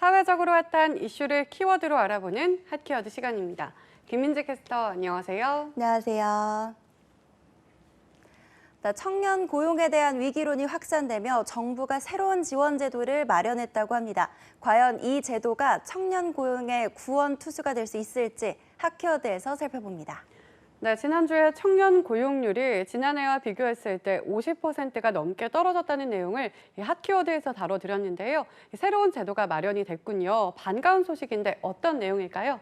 사회적으로 핫한 이슈를 키워드로 알아보는 핫키워드 시간입니다. 김민지 캐스터, 안녕하세요. 안녕하세요. 청년 고용에 대한 위기론이 확산되며 정부가 새로운 지원 제도를 마련했다고 합니다. 과연 이 제도가 청년 고용의 구원 투수가 될 수 있을지 핫키워드에서 살펴봅니다. 네, 지난주에 청년 고용률이 지난해와 비교했을 때 50%가 넘게 떨어졌다는 내용을 핫키워드에서 다뤄드렸는데요. 새로운 제도가 마련이 됐군요. 반가운 소식인데 어떤 내용일까요?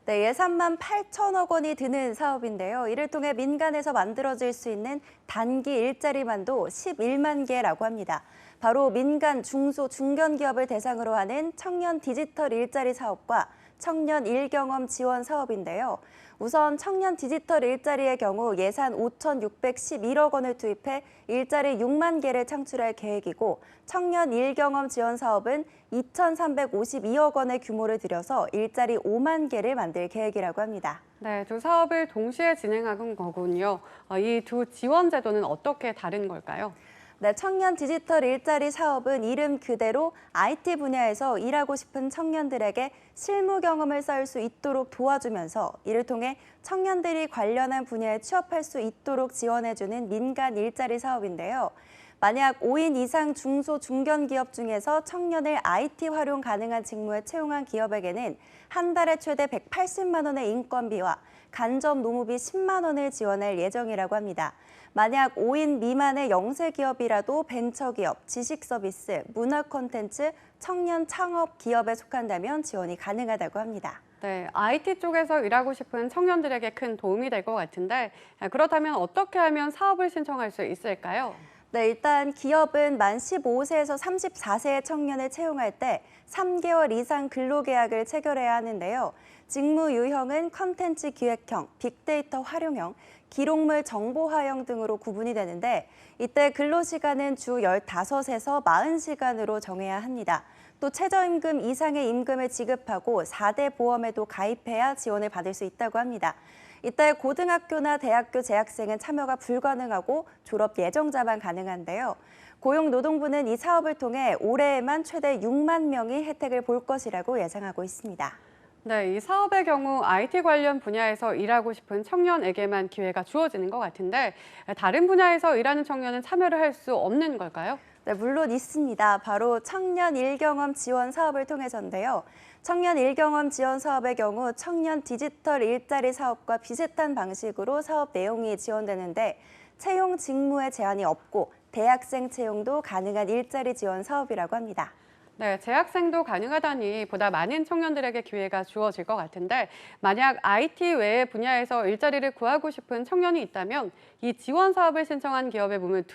네, 예산만 8천억 원이 드는 사업인데요. 이를 통해 민간에서 만들어질 수 있는 단기 일자리만도 11만 개라고 합니다. 바로 민간, 중소, 중견기업을 대상으로 하는 청년 디지털 일자리 사업과 청년 일경험 지원 사업인데요. 우선 청년 디지털 일자리의 경우 예산 5,611억 원을 투입해 일자리 6만 개를 창출할 계획이고 청년 일경험 지원 사업은 2,352억 원의 규모를 들여서 일자리 5만 개를 만들 계획이라고 합니다. 네, 두 사업을 동시에 진행하는 거군요. 이 두 지원 제도는 어떻게 다른 걸까요? 네, 청년 디지털 일자리 사업은 이름 그대로 IT 분야에서 일하고 싶은 청년들에게 실무 경험을 쌓을 수 있도록 도와주면서 이를 통해 청년들이 관련한 분야에 취업할 수 있도록 지원해주는 민간 일자리 사업인데요. 만약 5인 이상 중소 중견기업 중에서 청년을 IT 활용 가능한 직무에 채용한 기업에게는 한 달에 최대 180만 원의 인건비와 간접 노무비 10만 원을 지원할 예정이라고 합니다. 만약 5인 미만의 영세기업이라도 벤처기업, 지식서비스, 문화 콘텐츠, 청년 창업 기업에 속한다면 지원이 가능하다고 합니다. 네, IT 쪽에서 일하고 싶은 청년들에게 큰 도움이 될 것 같은데 그렇다면 어떻게 하면 사업을 신청할 수 있을까요? 네, 일단 기업은 만 15세에서 34세의 청년을 채용할 때 3개월 이상 근로계약을 체결해야 하는데요. 직무 유형은 컨텐츠 기획형, 빅데이터 활용형, 기록물 정보화형 등으로 구분이 되는데 이때 근로시간은 주 15에서 40시간으로 정해야 합니다. 또 최저임금 이상의 임금을 지급하고 4대 보험에도 가입해야 지원을 받을 수 있다고 합니다. 이때 고등학교나 대학교 재학생은 참여가 불가능하고 졸업 예정자만 가능한데요. 고용노동부는 이 사업을 통해 올해에만 최대 6만 명이 혜택을 볼 것이라고 예상하고 있습니다. 네, 이 사업의 경우 IT 관련 분야에서 일하고 싶은 청년에게만 기회가 주어지는 것 같은데 다른 분야에서 일하는 청년은 참여를 할 수 없는 걸까요? 네, 물론 있습니다. 바로 청년 일경험 지원 사업을 통해서인데요. 청년 일경험 지원 사업의 경우 청년 디지털 일자리 사업과 비슷한 방식으로 사업 내용이 지원되는데 채용 직무에 제한이 없고 대학생 채용도 가능한 일자리 지원 사업이라고 합니다. 네, 재학생도 가능하다니 보다 많은 청년들에게 기회가 주어질 것 같은데 만약 IT 외의 분야에서 일자리를 구하고 싶은 청년이 있다면 이 지원 사업을 신청한 기업의 문을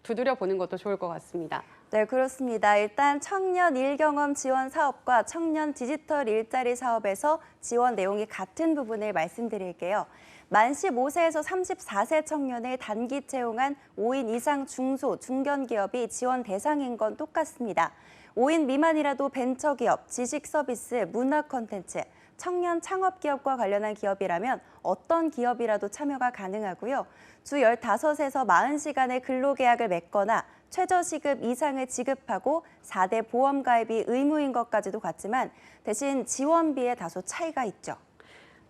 두드려 보는 것도 좋을 것 같습니다. 네, 그렇습니다. 일단 청년 일경험 지원 사업과 청년 디지털 일자리 사업에서 지원 내용이 같은 부분을 말씀드릴게요. 만 15세에서 34세 청년을 단기 채용한 5인 이상 중소, 중견기업이 지원 대상인 건 똑같습니다. 5인 미만이라도 벤처기업, 지식서비스, 문화 콘텐츠, 청년 창업기업과 관련한 기업이라면 어떤 기업이라도 참여가 가능하고요. 주 15에서 40시간의 근로계약을 맺거나 최저시급 이상을 지급하고 4대 보험 가입이 의무인 것까지도 같지만 대신 지원비에 다소 차이가 있죠.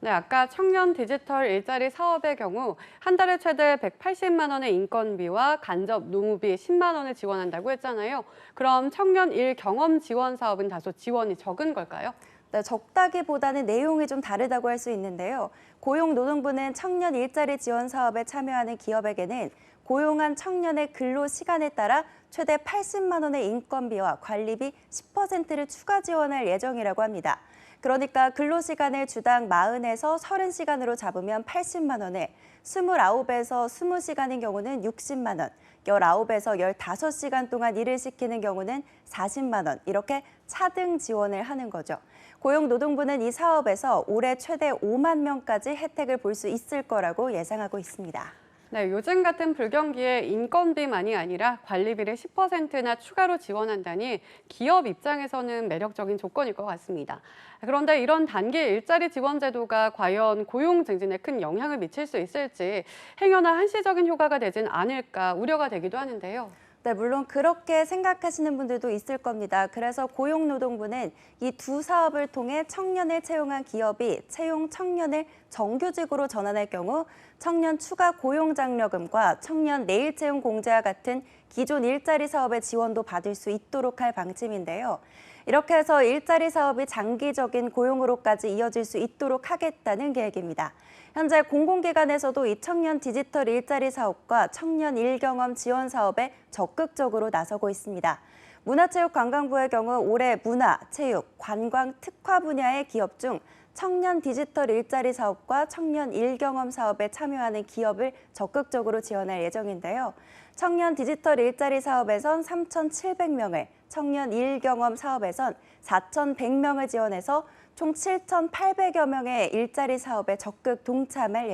네, 아까 청년 디지털 일자리 사업의 경우 한 달에 최대 180만 원의 인건비와 간접 노무비 10만 원을 지원한다고 했잖아요. 그럼 청년 일 경험 지원 사업은 다소 지원이 적은 걸까요? 네, 적다기보다는 내용이 좀 다르다고 할 수 있는데요. 고용노동부는 청년 일자리 지원 사업에 참여하는 기업에게는 고용한 청년의 근로 시간에 따라 최대 80만 원의 인건비와 관리비 10%를 추가 지원할 예정이라고 합니다. 그러니까 근로시간을 주당 40에서 30시간으로 잡으면 80만 원에 29에서 20시간인 경우는 60만 원, 19에서 15시간 동안 일을 시키는 경우는 40만 원, 이렇게 차등 지원을 하는 거죠. 고용노동부는 이 사업에서 올해 최대 5만 명까지 혜택을 볼 수 있을 거라고 예상하고 있습니다. 네, 요즘 같은 불경기에 인건비만이 아니라 관리비를 10%나 추가로 지원한다니 기업 입장에서는 매력적인 조건일 것 같습니다. 그런데 이런 단기 일자리 지원 제도가 과연 고용 증진에 큰 영향을 미칠 수 있을지 행여나 한시적인 효과가 되진 않을까 우려가 되기도 하는데요. 네, 물론 그렇게 생각하시는 분들도 있을 겁니다. 그래서 고용노동부는 이 두 사업을 통해 청년을 채용한 기업이 채용 청년을 정규직으로 전환할 경우 청년 추가 고용장려금과 청년 내일 채용 공제와 같은 기존 일자리 사업의 지원도 받을 수 있도록 할 방침인데요. 이렇게 해서 일자리 사업이 장기적인 고용으로까지 이어질 수 있도록 하겠다는 계획입니다. 현재 공공기관에서도 이 청년 디지털 일자리 사업과 청년 일경험 지원 사업에 적극적으로 나서고 있습니다. 문화체육관광부의 경우 올해 문화, 체육, 관광 특화 분야의 기업 중 청년 디지털 일자리 사업과 청년 일경험 사업에 참여하는 기업을 적극적으로 지원할 예정인데요. 청년 디지털 일자리 사업에선 3,700명을, 청년 일경험 사업에선 4,100명을 지원해서 총 7,800여 명의 일자리 사업에 적극 동참할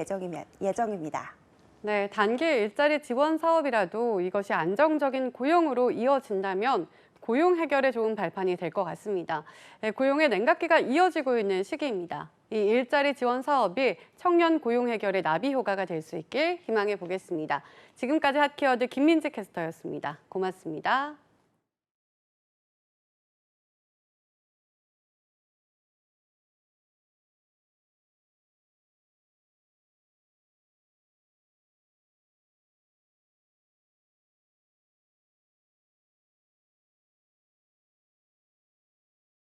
예정입니다. 네, 단기 일자리 지원 사업이라도 이것이 안정적인 고용으로 이어진다면 고용 해결에 좋은 발판이 될 것 같습니다. 네, 고용의 냉각기가 이어지고 있는 시기입니다. 이 일자리 지원 사업이 청년 고용 해결의 나비 효과가 될 수 있길 희망해 보겠습니다. 지금까지 핫키워드 김민지 캐스터였습니다. 고맙습니다.